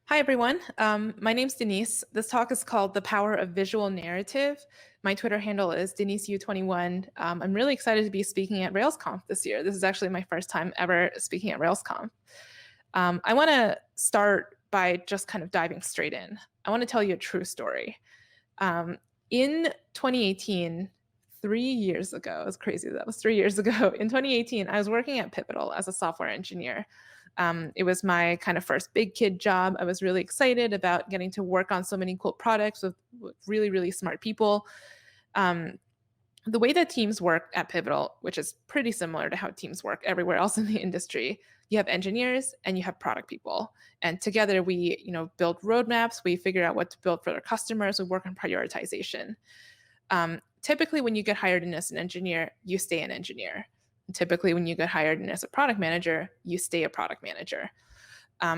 Hi, everyone. My name's Denise. This talk is called The Power of Visual Narrative. My Twitter handle is DeniseU21. I'm really excited to be speaking at RailsConf this year. This is actually my first time ever speaking at RailsConf. I want to start by just kind of diving straight in. I want to tell you a true story. In 2018, 3 years ago, it was crazy that was 3 years ago. In 2018, I was working at Pivotal as a software engineer. It was my kind of first big kid job. I was really excited about getting to work on so many cool products with really, really smart people. Um, the way that teams work at Pivotal, which is pretty similar to how teams work everywhere else in the industry, you have engineers and you have product people. And together we, build roadmaps, we figure out what to build for their customers, we work on prioritization. Typically, when you get hired in as an engineer, you stay an engineer. Typically, when you get hired in as a product manager, you stay a product manager.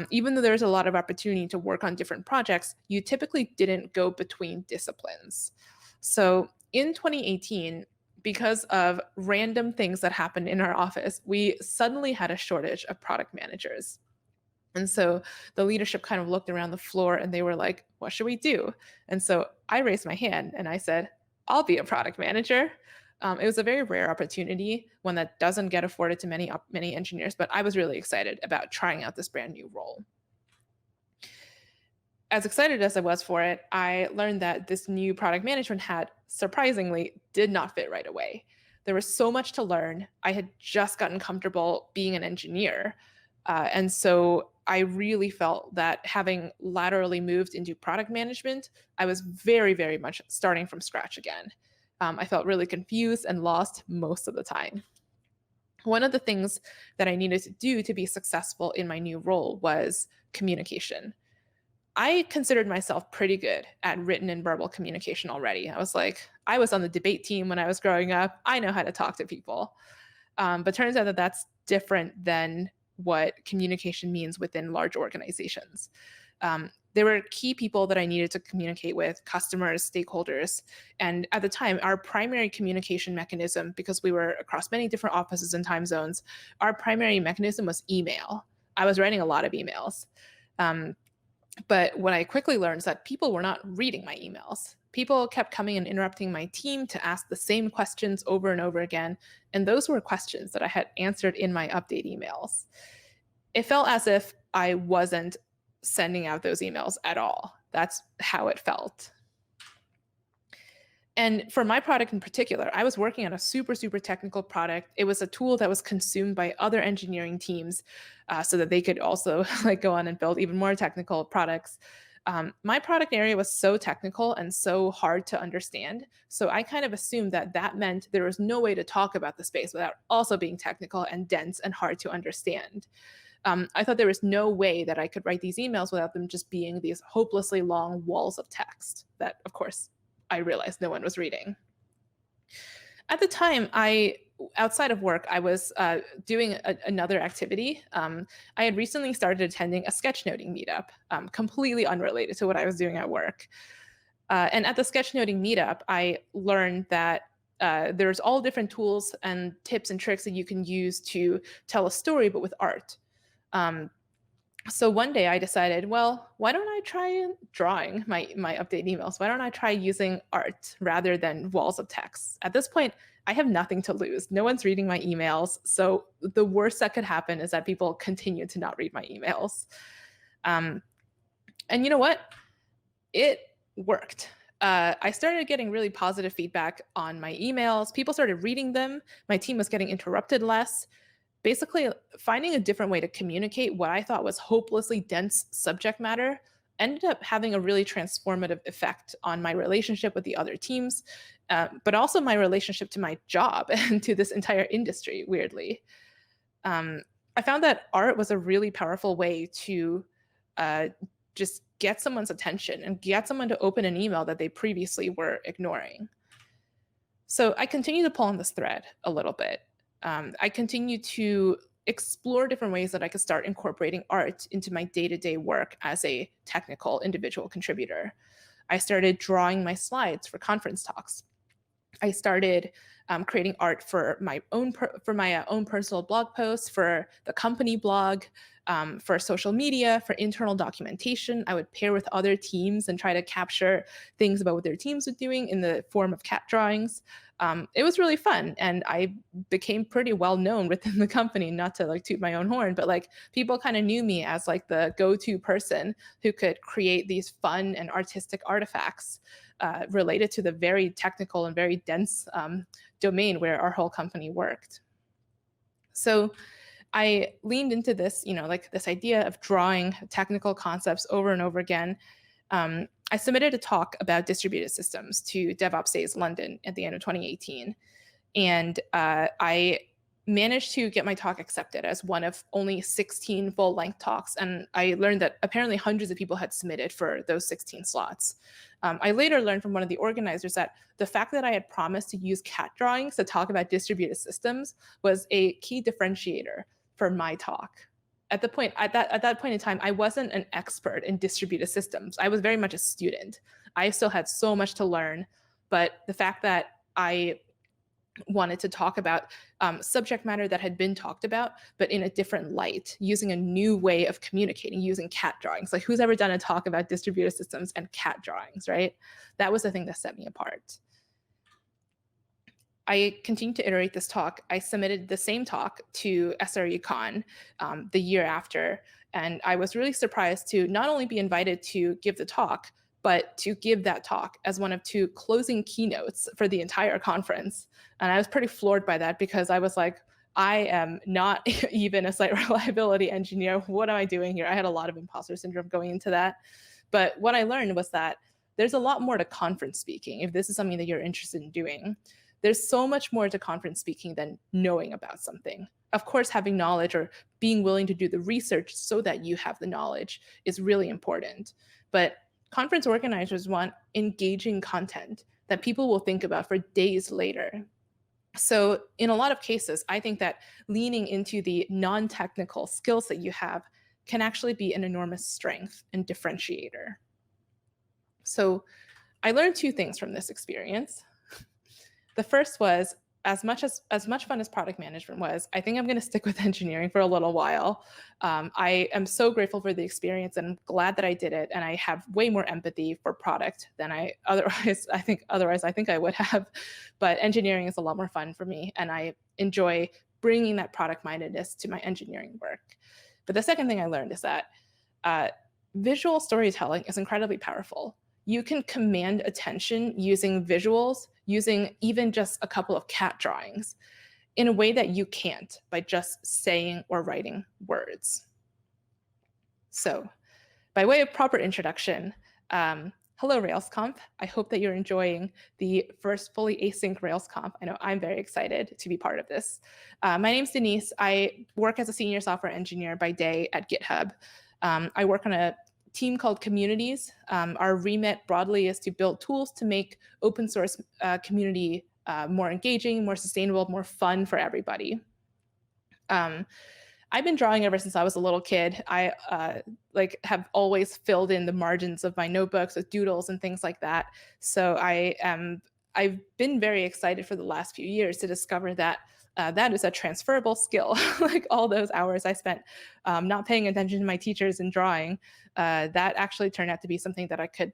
Even though there's a lot of opportunity to work on different projects, you typically didn't go between disciplines. So in 2018, because of random things that happened in our office, we suddenly had a shortage of product managers. And so the leadership kind of looked around the floor and they were like, what should we do? And so I raised my hand and I said, I'll be a product manager. It was a very rare opportunity, one that doesn't get afforded to many engineers, but I was really excited about trying out this brand new role. As excited as I was for it, I learned that this new product management hat surprisingly did not fit right away. There was so much to learn. I had just gotten comfortable being an engineer. And so I really felt that having laterally moved into product management, I was very, very much starting from scratch again. I felt really confused and lost most of the time. One of the things that I needed to do to be successful in my new role was communication. I considered myself pretty good at written and verbal communication already. I was on the debate team when I was growing up. I know how to talk to people. But turns out that that's different than what communication means within large organizations. There were key people that I needed to communicate with, customers, stakeholders. And at the time, our primary communication mechanism, because we were across many different offices and time zones, our primary mechanism was email. I was writing a lot of emails. But what I quickly learned is that people were not reading my emails. People kept coming and interrupting my team to ask the same questions over and over again. And those were questions that I had answered in my update emails. It felt as if I wasn't sending out those emails at all. That's how it felt. And for my product in particular, I was working on a super, super technical product. It was a tool that was consumed by other engineering teams so that they could also go on and build even more technical products. My product area was so technical and so hard to understand. So I kind of assumed that that meant there was no way to talk about the space without also being technical and dense and hard to understand. I thought there was no way that I could write these emails without them just being these hopelessly long walls of text that, of course, I realized no one was reading. At the time, outside of work, I was doing another activity. I had recently started attending a sketchnoting meetup, completely unrelated to what I was doing at work. And at the sketchnoting meetup, I learned that there's all different tools and tips and tricks that you can use to tell a story, but with art. So one day I decided, well, why don't I try drawing my update emails? Why don't I try using art rather than walls of text? At this point, I have nothing to lose. No one's reading my emails. So the worst that could happen is that people continue to not read my emails. And you know what? It worked. I started getting really positive feedback on my emails. People started reading them. My team was getting interrupted less. Basically, finding a different way to communicate what I thought was hopelessly dense subject matter ended up having a really transformative effect on my relationship with the other teams, but also my relationship to my job and to this entire industry, weirdly. I found that art was a really powerful way to just get someone's attention and get someone to open an email that they previously were ignoring. So I continue to pull on this thread a little bit. I continue to explore different ways that I could start incorporating art into my day-to-day work as a technical individual contributor. I started drawing my slides for conference talks. I started creating art for my own personal blog posts, for the company blog. for social media, for internal documentation. I would pair with other teams and try to capture things about what their teams were doing in the form of cat drawings. It was really fun, and I became pretty well known within the company, not to like toot my own horn, but like people kind of knew me as like the go-to person who could create these fun and artistic artifacts related to the very technical and very dense domain where our whole company worked. So I leaned into this, like this idea of drawing technical concepts over and over again. I submitted a talk about distributed systems to DevOps Days London at the end of 2018. And I managed to get my talk accepted as one of only 16 full-length talks. And I learned that apparently hundreds of people had submitted for those 16 slots. I later learned from one of the organizers that the fact that I had promised to use cat drawings to talk about distributed systems was a key differentiator for my talk. At that point in time, I wasn't an expert in distributed systems. I was very much a student. I still had so much to learn, but the fact that I wanted to talk about subject matter that had been talked about, but in a different light, using a new way of communicating, using cat drawings. Like, who's ever done a talk about distributed systems and cat drawings, right? That was the thing that set me apart. I continued to iterate this talk. I submitted the same talk to SRUCon the year after, and I was really surprised to not only be invited to give the talk, but to give that talk as one of 2 closing keynotes for the entire conference. And I was pretty floored by that, because I was like, I am not even a site reliability engineer. What am I doing here? I had a lot of imposter syndrome going into that. But what I learned was that there's a lot more to conference speaking, if this is something that you're interested in doing. There's so much more to conference speaking than knowing about something. Of course, having knowledge or being willing to do the research so that you have the knowledge is really important. But conference organizers want engaging content that people will think about for days later. So in a lot of cases, I think that leaning into the non-technical skills that you have can actually be an enormous strength and differentiator. So I learned 2 things from this experience. The first was, as much fun as product management was, I think I'm going to stick with engineering for a little while. I am so grateful for the experience, and I'm glad that I did it. And I have way more empathy for product than I otherwise I think I would have. But engineering is a lot more fun for me, and I enjoy bringing that product mindedness to my engineering work. But the second thing I learned is that visual storytelling is incredibly powerful. You can command attention using visuals, using even just a couple of cat drawings, in a way that you can't by just saying or writing words. So, by way of proper introduction, hello RailsConf. I hope that you're enjoying the first fully async RailsConf. I know I'm very excited to be part of this. My name's Denise. I work as a senior software engineer by day at GitHub. I work on a team called Communities. Our remit broadly is to build tools to make open source community more engaging, more sustainable, more fun for everybody. I've been drawing ever since I was a little kid. I have always filled in the margins of my notebooks with doodles and things like that. So I've been very excited for the last few years to discover that that is a transferable skill. Like all those hours I spent not paying attention to my teachers and drawing, that actually turned out to be something that I could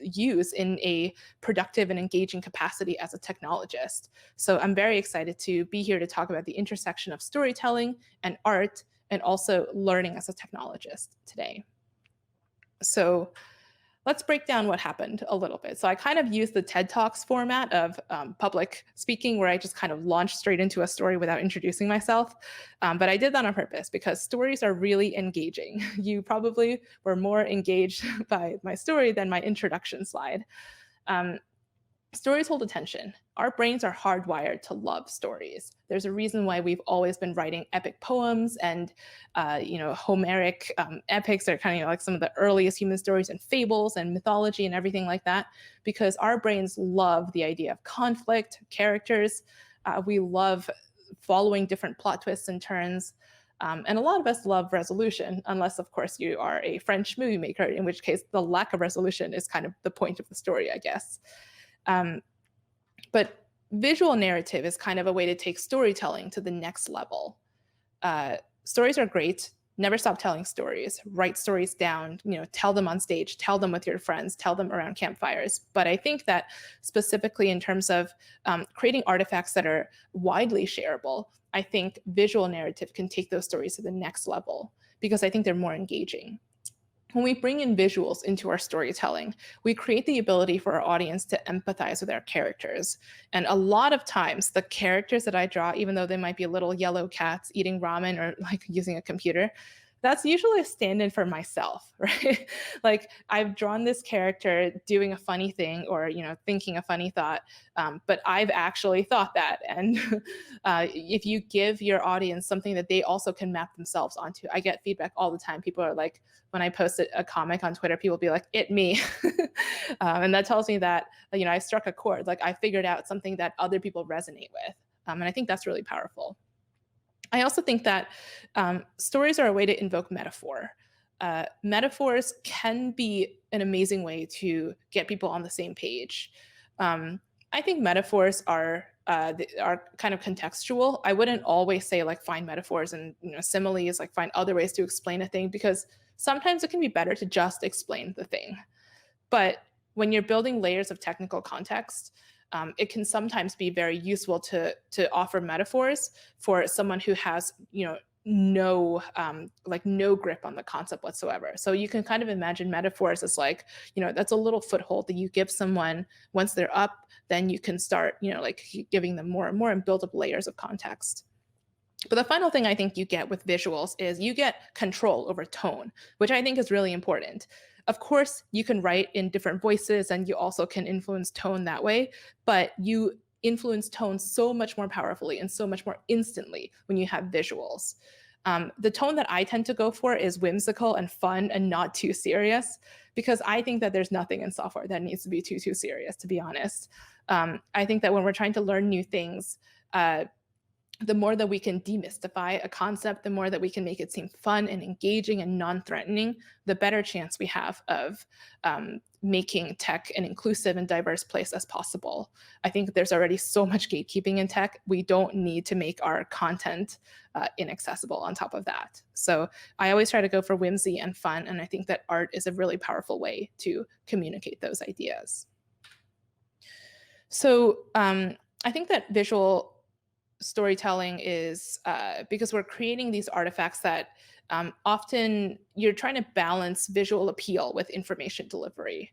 use in a productive and engaging capacity as a technologist. So I'm very excited to be here to talk about the intersection of storytelling and art, and also learning as a technologist today. So let's break down what happened a little bit. So I kind of used the TED Talks format of public speaking, where I just kind of launched straight into a story without introducing myself. But I did that on purpose because stories are really engaging. You probably were more engaged by my story than my introduction slide. Stories hold attention. Our brains are hardwired to love stories. There's a reason why we've always been writing epic poems and, Homeric epics are kind of like some of the earliest human stories, and fables and mythology and everything like that, because our brains love the idea of conflict, characters. We love following different plot twists and turns. And a lot of us love resolution, unless, of course, you are a French movie maker, in which case the lack of resolution is kind of the point of the story, I guess. But visual narrative is kind of a way to take storytelling to the next level. Stories are great never stop telling stories, write stories down, tell them on stage, tell them with your friends, tell them around campfires. But I think that specifically in terms of creating artifacts that are widely shareable, I think visual narrative can take those stories to the next level because I think they're more engaging. When we bring in visuals into our storytelling, we create the ability for our audience to empathize with our characters. And a lot of times, the characters that I draw, even though they might be little yellow cats eating ramen or like using a computer, that's usually a stand-in for myself, right? Like I've drawn this character doing a funny thing or thinking a funny thought, but I've actually thought that. And if you give your audience something that they also can map themselves onto, I get feedback all the time. People are like, when I post a comic on Twitter, people be like, "It me," and that tells me that I struck a chord. Like I figured out something that other people resonate with, and I think that's really powerful. I also think that stories are a way to invoke metaphor. Metaphors can be an amazing way to get people on the same page. I think metaphors are kind of contextual. I wouldn't always say like find metaphors and similes, like find other ways to explain a thing, because sometimes it can be better to just explain the thing. But when you're building layers of technical context, it can sometimes be very useful to offer metaphors for someone who has no grip on the concept whatsoever. So you can kind of imagine metaphors as like that's a little foothold that you give someone. Once they're up, then you can start giving them more and more and build up layers of context. But the final thing I think you get with visuals is you get control over tone, which I think is really important. Of course, you can write in different voices and you also can influence tone that way, but you influence tone so much more powerfully and so much more instantly when you have visuals. The tone that I tend to go for is whimsical and fun and not too serious, because I think that there's nothing in software that needs to be too serious, to be honest. I think that when we're trying to learn new things, the more that we can demystify a concept, the more that we can make it seem fun and engaging and non-threatening, the better chance we have of making tech an inclusive and diverse place as possible. I think there's already so much gatekeeping in tech. We don't need to make our content inaccessible on top of that. So I always try to go for whimsy and fun, and I think that art is a really powerful way to communicate those ideas. So I think that visual storytelling is because we're creating these artifacts that often you're trying to balance visual appeal with information delivery.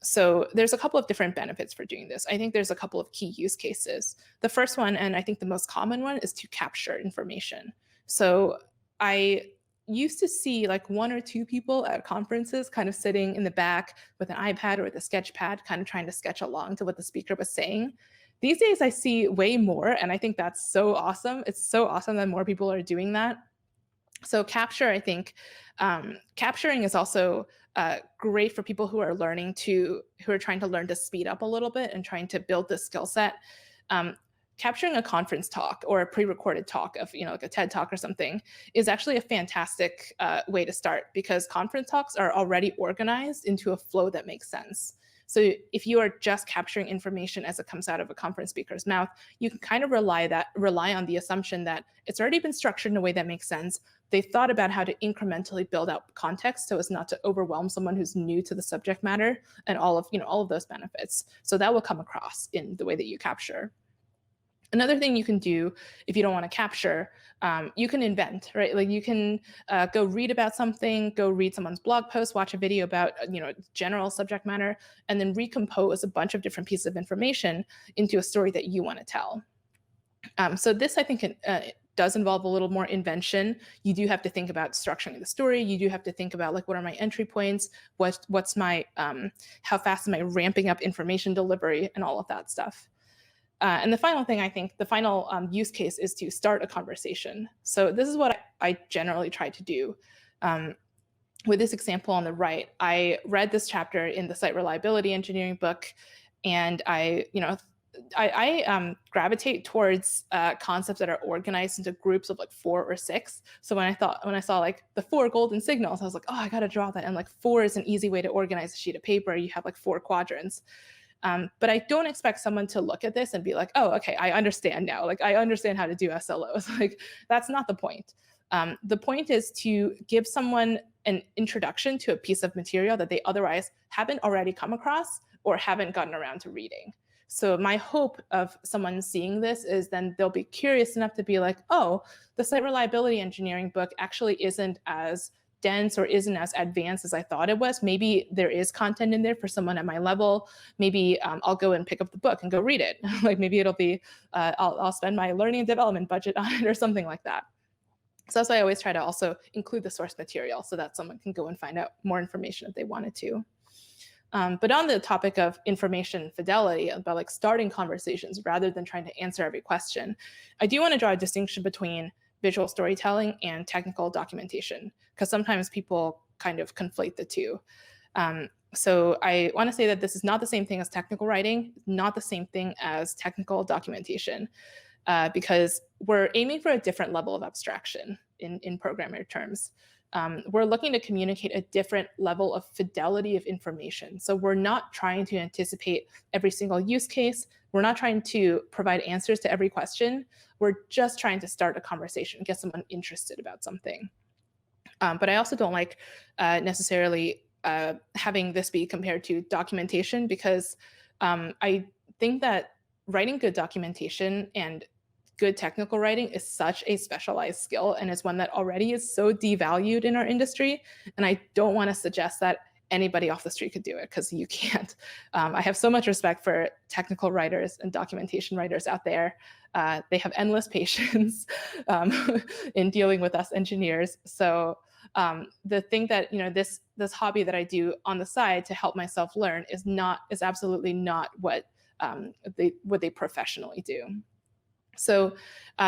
So there's a couple of different benefits for doing this. I think there's a couple of key use cases. The first one, and I think the most common one, is to capture information. So I used to see like one or two people at conferences kind of sitting in the back with an iPad or with a sketch pad, kind of trying to sketch along to what the speaker was saying. These days I see way more, and I think that's so awesome. It's so awesome that more people are doing that. So capture, I think, capturing is also great for people who are trying to learn to speed up a little bit and trying to build this skill set. Capturing a conference talk or a pre-recorded talk of, like a TED talk or something is actually a fantastic way to start, because conference talks are already organized into a flow that makes sense. So if you are just capturing information as it comes out of a conference speaker's mouth, you can kind of rely on the assumption that it's already been structured in a way that makes sense. They've thought about how to incrementally build out context so as not to overwhelm someone who's new to the subject matter, and all of those benefits. So that will come across in the way that you capture. Another thing you can do if you don't want to capture, you can invent, right? Like you can go read about something, go read someone's blog post, watch a video about general subject matter, and then recompose a bunch of different pieces of information into a story that you want to tell. So this, I think, does involve a little more invention. You do have to think about structuring the story. You do have to think about like, what are my entry points? What's my how fast am I ramping up information delivery and all of that stuff. And the final thing, I think, the final use case is to start a conversation. So this is what I generally try to do. With this example on the right, I read this chapter in the site reliability engineering book, and I gravitate towards concepts that are organized into groups of like 4 or 6. So when I saw like the 4 golden signals, I was like, oh, I got to draw that. And like 4 is an easy way to organize a sheet of paper. You have like 4 quadrants. But I don't expect someone to look at this and be like, oh, okay, I understand now. Like I understand how to do SLOs. Like that's not the point. The point is to give someone an introduction to a piece of material that they otherwise haven't already come across or haven't gotten around to reading. So my hope of someone seeing this is then they'll be curious enough to be like, oh, the site reliability engineering book actually isn't as dense or isn't as advanced as I thought it was. Maybe there is content in there for someone at my level. Maybe I'll go and pick up the book and go read it. Like maybe it'll be, I'll spend my learning and development budget on it or something like that. So that's why I always try to also include the source material so that someone can go and find out more information if they wanted to. But on the topic of information fidelity, about like starting conversations rather than trying to answer every question, I do want to draw a distinction between visual storytelling and technical documentation, because sometimes people kind of conflate the two. So I want to say that this is not the same thing as technical writing, not the same thing as technical documentation, because we're aiming for a different level of abstraction in programmer terms. We're looking to communicate a different level of fidelity of information. So we're not trying to anticipate every single use case. We're not trying to provide answers to every question. We're just trying to start a conversation, get someone interested about something. But I also don't like necessarily having this be compared to documentation, because I think that writing good documentation and good technical writing is such a specialized skill, and is one that already is so devalued in our industry. And I don't want to suggest that anybody off the street could do it, because you can't. I have so much respect for technical writers and documentation writers out there. They have endless patience in dealing with us engineers. So the thing that, this hobby that I do on the side to help myself learn is absolutely not what they professionally do. So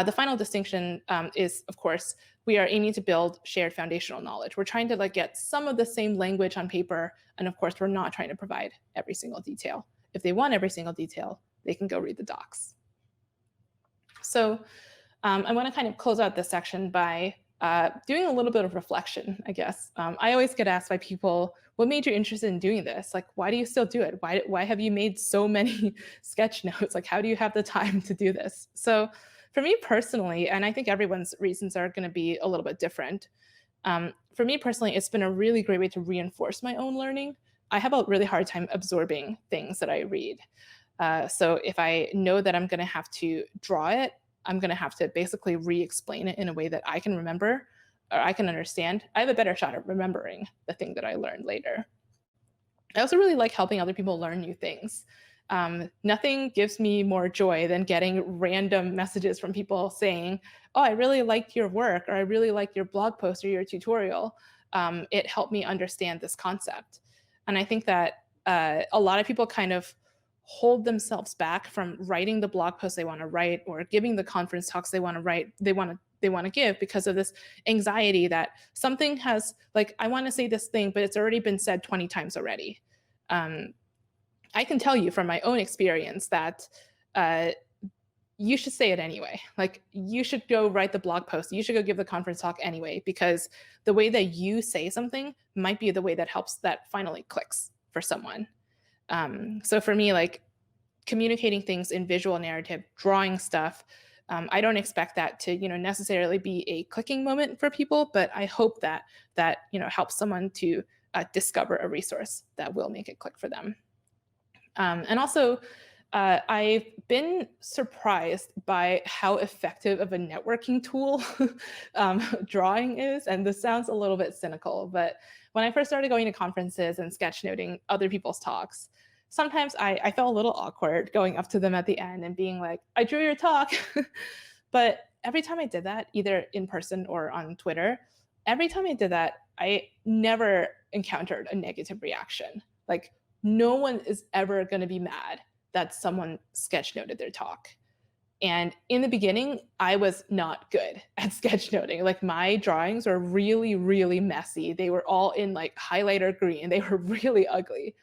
the final distinction is, of course, we are aiming to build shared foundational knowledge. We're trying to get some of the same language on paper. And of course, we're not trying to provide every single detail. If they want every single detail, they can go read the docs. So I want to kind of close out this section by doing a little bit of reflection, I guess. I always get asked by people, what made you interested in doing this? Like, why do you still do it? Why have you made so many sketch notes? Like, how do you have the time to do this? So for me personally, and I think everyone's reasons are going to be a little bit different. For me personally, it's been a really great way to reinforce my own learning. I have a really hard time absorbing things that I read. So if I know that I'm going to have to draw it, I'm going to have to basically re-explain it in a way that I can remember or I can understand. I have a better shot at remembering the thing that I learned later. I also really like helping other people learn new things. Nothing gives me more joy than getting random messages from people saying, oh, I really liked your work, or I really liked your blog post or your tutorial. It helped me understand this concept. And I think that a lot of people kind of hold themselves back from writing the blog post they want to write or giving the conference talks they want to write, they want to give, because of this anxiety that something has, like, I want to say this thing, but it's already been said 20 times already. I can tell you from my own experience that you should say it anyway. Like, you should go write the blog post. You should go give the conference talk anyway, because the way that you say something might be the way that helps, that finally clicks for someone. So for me, like, communicating things in visual narrative, drawing stuff, I don't expect that to, necessarily be a clicking moment for people, but I hope that helps someone to discover a resource that will make it click for them. And also, I've been surprised by how effective of a networking tool drawing is. And this sounds a little bit cynical, but when I first started going to conferences and sketchnoting other people's talks, sometimes I felt a little awkward going up to them at the end and being like, I drew your talk. But every time I did that, either in person or on Twitter, every time I did that, I never encountered a negative reaction. Like, no one is ever going to be mad that someone sketchnoted their talk. And in the beginning, I was not good at sketchnoting. Like, my drawings were really, really messy. They were all in like highlighter green. They were really ugly.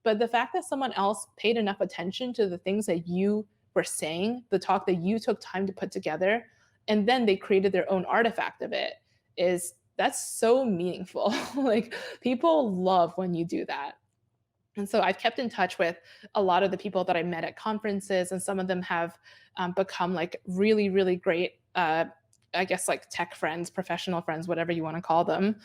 But the fact that someone else paid enough attention to the things that you were saying, the talk that you took time to put together, and then they created their own artifact of it, that's so meaningful. Like, people love when you do that. And so I've kept in touch with a lot of the people that I met at conferences, and some of them have become like really, really great I guess, like tech friends, professional friends, whatever you want to call them.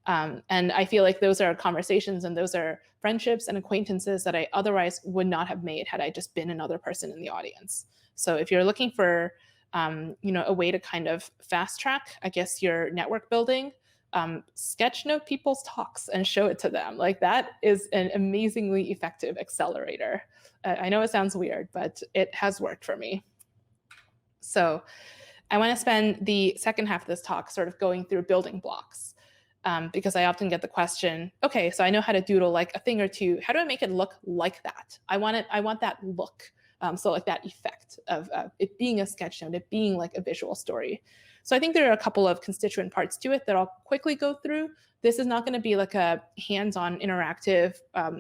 And I feel like those are conversations and those are friendships and acquaintances that I otherwise would not have made had I just been another person in the audience. So if you're looking for, a way to kind of fast track, I guess, your network building, sketchnote people's talks and show it to them. Like that is an amazingly effective accelerator. I know it sounds weird, but it has worked for me. So I want to spend the second half of this talk sort of going through building blocks, because I often get the question, okay, so I know how to doodle like a thing or two. How do I make it look like that? I want that look. So like that effect of it being a sketch note, it being like a visual story. So I think there are a couple of constituent parts to it that I'll quickly go through. This is not going to be like a hands-on interactive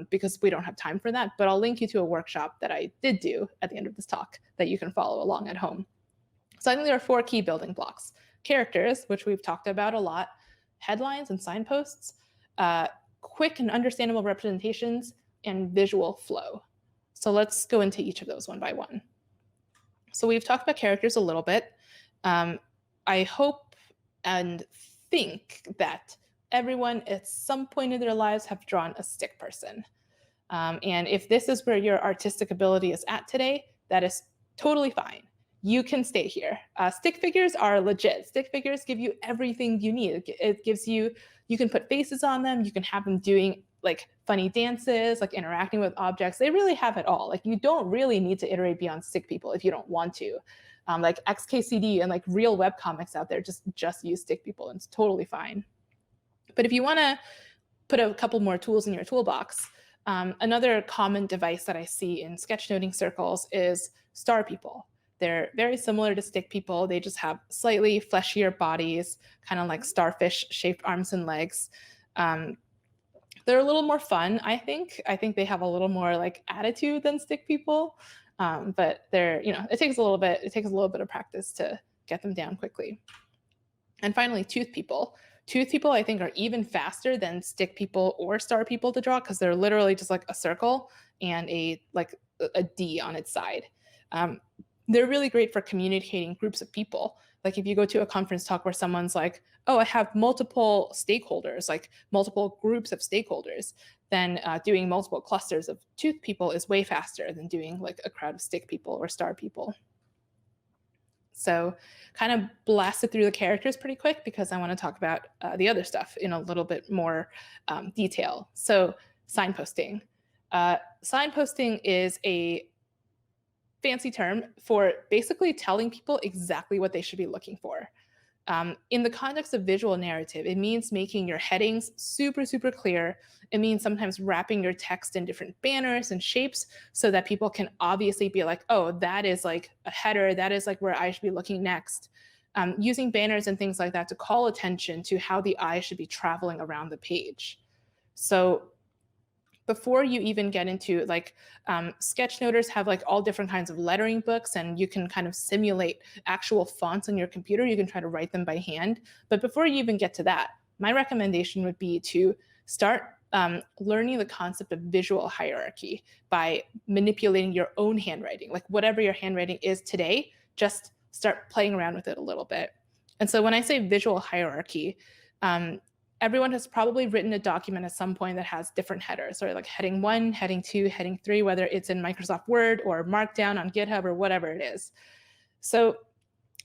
because we don't have time for that, but I'll link you to a workshop that I did do at the end of this talk that you can follow along at home. So I think there are 4 key building blocks: characters, which we've talked about a lot, headlines and signposts, quick and understandable representations, and visual flow. So let's go into each of those one by one. So we've talked about characters a little bit. I hope and think that everyone at some point in their lives have drawn a stick person. And if this is where your artistic ability is at today, that is totally fine. You can stay here. Stick figures are legit. Stick figures give you everything you need. It gives you can put faces on them. You can have them doing like funny dances, like interacting with objects. They really have it all. Like you don't really need to iterate beyond stick people if you don't want to. Like XKCD and like real webcomics out there just use stick people, and it's totally fine. But if you want to put a couple more tools in your toolbox, another common device that I see in sketchnoting circles is star people. They're very similar to stick people. They just have slightly fleshier bodies, kind of like starfish-shaped arms and legs. They're a little more fun, I think. I think they have a little more like attitude than stick people, but they're, it takes a little bit of practice to get them down quickly. And finally, tooth people. Tooth people, I think, are even faster than stick people or star people to draw because they're literally just like a circle and a D on its side. They're really great for communicating groups of people. Like if you go to a conference talk where someone's like, oh, I have multiple stakeholders, like multiple groups of stakeholders, then doing multiple clusters of tooth people is way faster than doing like a crowd of stick people or star people. So kind of blasted through the characters pretty quick because I want to talk about the other stuff in a little bit more detail. So signposting. Signposting is a fancy term for basically telling people exactly what they should be looking for. In the context of visual narrative, it means making your headings super, super clear. It means sometimes wrapping your text in different banners and shapes so that people can obviously be like, oh, that is like a header. That is like where I should be looking next. Using banners and things like that to call attention to how the eye should be traveling around the page. So before you even get into like sketchnoters have like all different kinds of lettering books, and you can kind of simulate actual fonts on your computer. You can try to write them by hand. But before you even get to that, my recommendation would be to start learning the concept of visual hierarchy by manipulating your own handwriting. Like whatever your handwriting is today, just start playing around with it a little bit. And so when I say visual hierarchy, everyone has probably written a document at some point that has different headers, or like heading 1, heading 2, heading 3, whether it's in Microsoft Word or Markdown on GitHub or whatever it is. So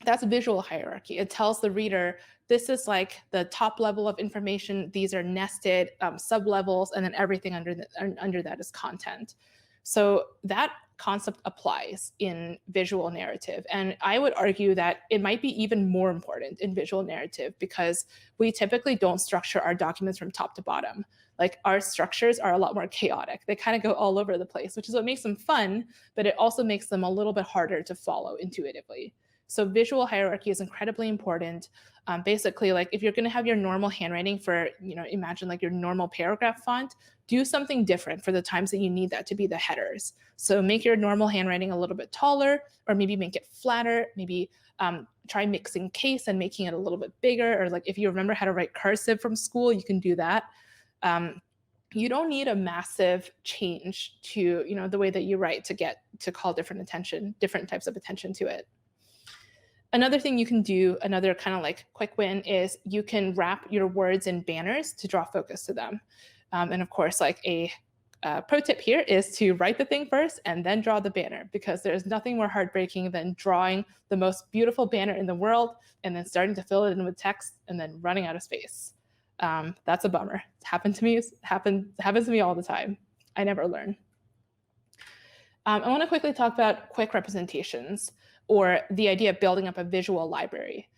that's visual hierarchy. It tells the reader, this is like the top level of information. These are nested sub-levels, and then everything under that is content. So that concept applies in visual narrative. And I would argue that it might be even more important in visual narrative because we typically don't structure our documents from top to bottom. Like our structures are a lot more chaotic. They kind of go all over the place, which is what makes them fun, but it also makes them a little bit harder to follow intuitively. So visual hierarchy is incredibly important. Basically, like if you're going to have your normal handwriting for, imagine like your normal paragraph font, do something different for the times that you need that to be the headers. So make your normal handwriting a little bit taller, or maybe make it flatter. Maybe try mixing case and making it a little bit bigger. Or like if you remember how to write cursive from school, you can do that. You don't need a massive change to, the way that you write to call different types of attention to it. Another thing you can do, another kind of like quick win, is you can wrap your words in banners to draw focus to them. And of course, like a pro tip here is to write the thing first and then draw the banner, because there's nothing more heartbreaking than drawing the most beautiful banner in the world and then starting to fill it in with text and then running out of space. That's a bummer. It's happened to me. Happens to me all the time. I never learn. I want to quickly talk about quick representations, or the idea of building up a visual library.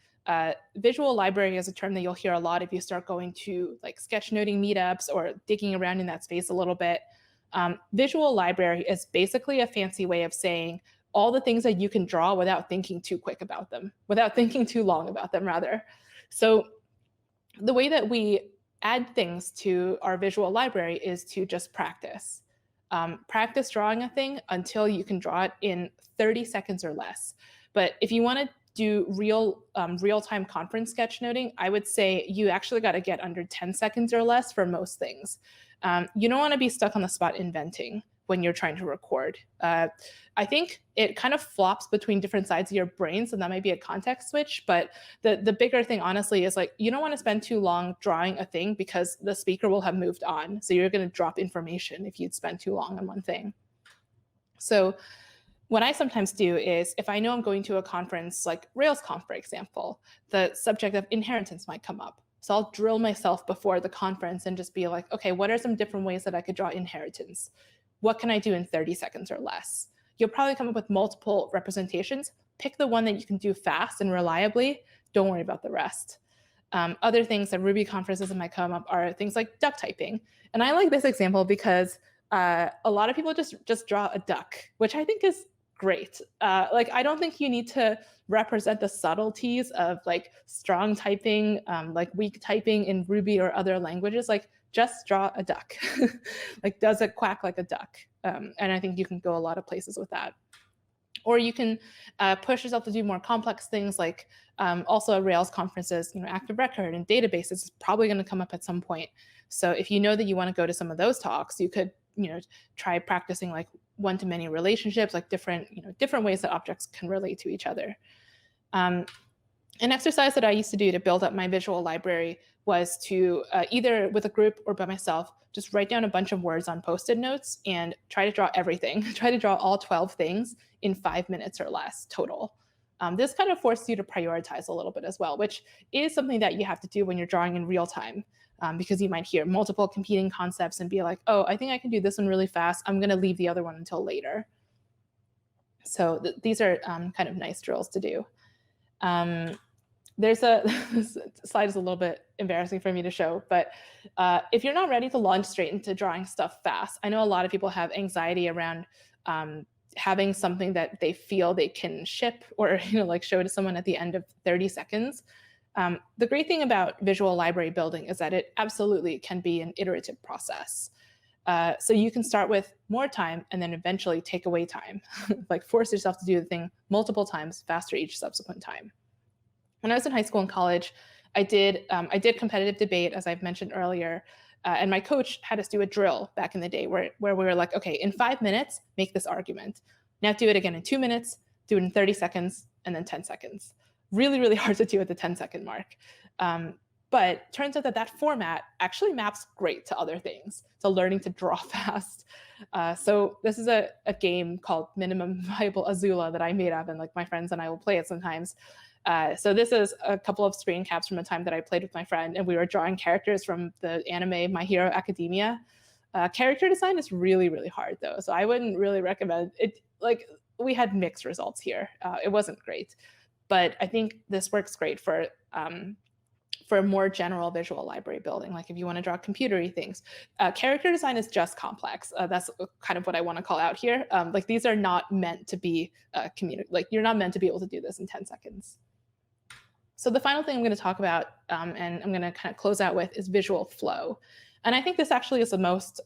Visual library is a term that you'll hear a lot if you start going to like sketchnoting meetups or digging around in that space a little bit. Visual library is basically a fancy way of saying all the things that you can draw without thinking too quick about them, without thinking too long about them, rather. So the way that we add things to our visual library is to just practice. Practice drawing a thing until you can draw it in 30 seconds or less. But if you want to do real-time conference sketchnoting, I would say you actually got to get under 10 seconds or less for most things. You don't want to be stuck on the spot inventing when you're trying to record. I think it kind of flops between different sides of your brain, so that might be a context switch. But the bigger thing, honestly, is like you don't want to spend too long drawing a thing because the speaker will have moved on. So you're going to drop information if you'd spend too long on one thing. So what I sometimes do is, if I know I'm going to a conference like RailsConf, for example, the subject of inheritance might come up. So I'll drill myself before the conference and just be like, okay, what are some different ways that I could draw inheritance? What can I do in 30 seconds or less? You'll probably come up with multiple representations. Pick the one that you can do fast and reliably. Don't worry about the rest. Other things that Ruby conferences that might come up are things like duck typing. And I like this example because a lot of people just draw a duck, which I think is great. Like, I don't think you need to represent the subtleties of like strong typing, like weak typing in Ruby or other languages. Like, just draw a duck. Like, does it quack like a duck? And I think you can go a lot of places with that. Or you can push yourself to do more complex things, like also at Rails conferences, Active Record and databases is probably going to come up at some point. So if you know that you want to go to some of those talks, you could try practicing like one-to-many relationships, like different ways that objects can relate to each other. An exercise that I used to do to build up my visual library was to either with a group or by myself, just write down a bunch of words on Post-it notes and try to draw everything. Try to draw all 12 things in 5 minutes or less total. This kind of forces you to prioritize a little bit as well, which is something that you have to do when you're drawing in real time, because you might hear multiple competing concepts and be like, oh, I think I can do this one really fast. I'm going to leave the other one until later. So these are kind of nice drills to do. This slide is a little bit embarrassing for me to show, but if you're not ready to launch straight into drawing stuff fast, I know a lot of people have anxiety around having something that they feel they can ship or like show to someone at the end of 30 seconds. The great thing about visual library building is that it absolutely can be an iterative process. So you can start with more time and then eventually take away time, like force yourself to do the thing multiple times faster each subsequent time. When I was in high school and college, I did competitive debate, as I've mentioned earlier, and my coach had us do a drill back in the day where we were like, okay, in 5 minutes, make this argument. Now do it again in 2 minutes, do it in 30 seconds, and then 10 seconds. Really, really hard to do at the 10-second mark. But turns out that format actually maps great to other things, to learning to draw fast. So this is a game called Minimum Viable Azula that I made up, and like my friends and I will play it sometimes. So this is a couple of screen caps from a time that I played with my friend, and we were drawing characters from the anime My Hero Academia. Character design is really, really hard though, so I wouldn't really recommend it. Like, we had mixed results here. It wasn't great, but I think this works great for more general visual library building, like if you want to draw computery things. Character design is just complex. That's kind of what I want to call out here. Like, these are not meant to be like, you're not meant to be able to do this in 10 seconds. So the final thing I'm going to talk about, and I'm going to kind of close out with, is visual flow. And I think this actually is the most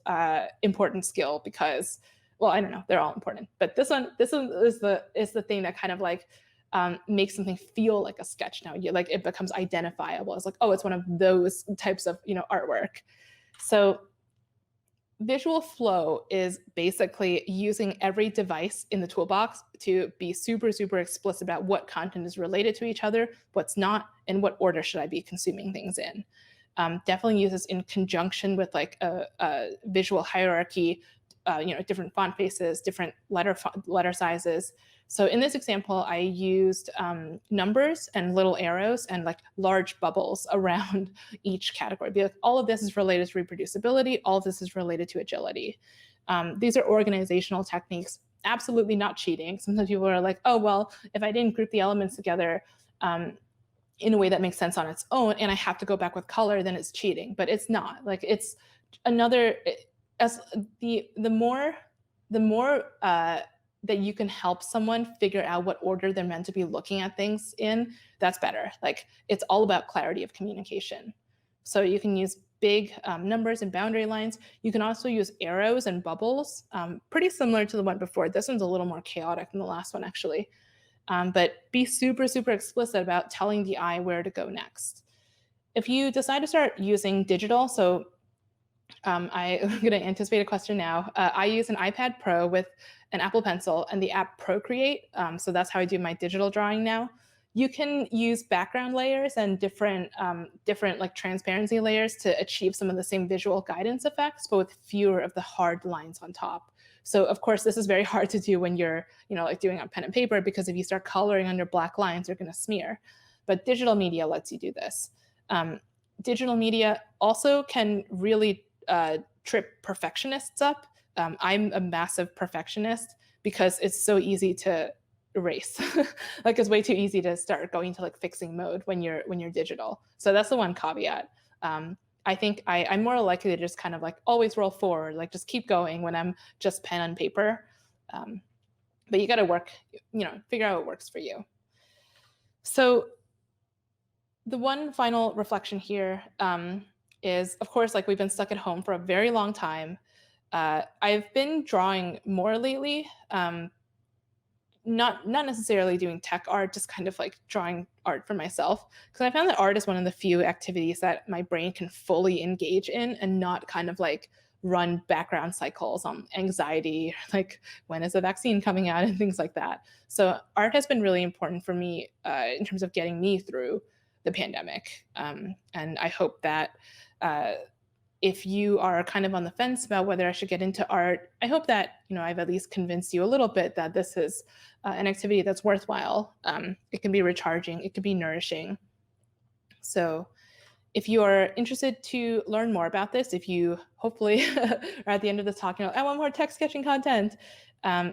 important skill because, well, I don't know, they're all important, but this one is the thing that kind of like makes something feel like a sketch now. Like, it becomes identifiable. It's like, oh, it's one of those types of artwork. So Visual flow is basically using every device in the toolbox to be super, super explicit about what content is related to each other, what's not, and what order should I be consuming things in. Definitely use this in conjunction with like a visual hierarchy, different font faces, different letter sizes. So in this example, I used numbers and little arrows and like large bubbles around each category. Be like, all of this is related to reproducibility. All of this is related to agility. These are organizational techniques. Absolutely not cheating. Sometimes people are like, oh, well, if I didn't group the elements together in a way that makes sense on its own, and I have to go back with color, then it's cheating. But it's not. Like it's another as the more that you can help someone figure out what order they're meant to be looking at things in, that's better. Like it's all about clarity of communication. So you can use big numbers and boundary lines. You can also use arrows and bubbles, pretty similar to the one before. This one's a little more chaotic than the last one, actually. But be super, super explicit about telling the eye where to go next. If you decide to start using digital, so I'm going to anticipate a question now. I use an iPad Pro with an Apple Pencil and the app Procreate. So that's how I do my digital drawing now. You can use background layers and different like transparency layers to achieve some of the same visual guidance effects, but with fewer of the hard lines on top. So of course, this is very hard to do when you're like doing on pen and paper, because if you start coloring under black lines, you're going to smear. But digital media lets you do this. Digital media also can really trip perfectionists up. I'm a massive perfectionist because it's so easy to erase. Like it's way too easy to start going to like fixing mode when you're digital. So that's the one caveat. I think I'm more likely to just kind of like always roll forward, like just keep going when I'm just pen on paper. But you got to work, figure out what works for you. So the one final reflection here is, of course, like we've been stuck at home for a very long time. I've been drawing more lately, not necessarily doing tech art, just kind of like drawing art for myself. Because I found that art is one of the few activities that my brain can fully engage in and not kind of like run background cycles on anxiety, like when is the vaccine coming out and things like that. So art has been really important for me in terms of getting me through the pandemic. And I hope that if you are kind of on the fence about whether I should get into art, I hope that I've at least convinced you a little bit that this is an activity that's worthwhile. It can be recharging, it can be nourishing. So if you are interested to learn more about this, if you hopefully are at the end of this talk, I want more tech sketching content,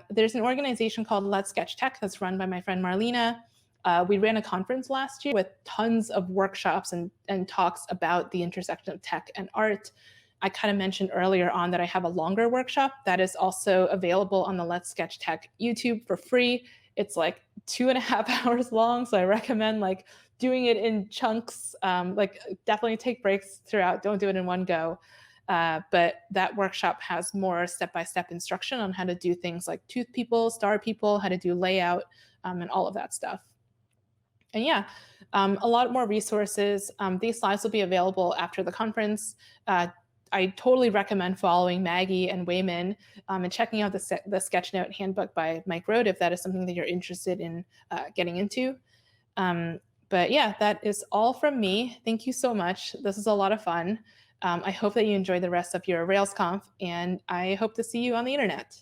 there's an organization called Let's Sketch Tech that's run by my friend Marlena. We ran a conference last year with tons of workshops and talks about the intersection of tech and art. I kind of mentioned earlier on that I have a longer workshop that is also available on the Let's Sketch Tech YouTube for free. It's like 2.5 hours long, so I recommend like doing it in chunks. Like definitely take breaks throughout. Don't do it in one go. But that workshop has more step-by-step instruction on how to do things like tooth people, star people, how to do layout, and all of that stuff. And yeah, a lot more resources. These slides will be available after the conference. I totally recommend following Maggie and Wayman and checking out the Sketchnote handbook by Mike Rohde if that is something that you're interested in getting into. But yeah, that is all from me. Thank you so much. This is a lot of fun. I hope that you enjoy the rest of your RailsConf, and I hope to see you on the internet.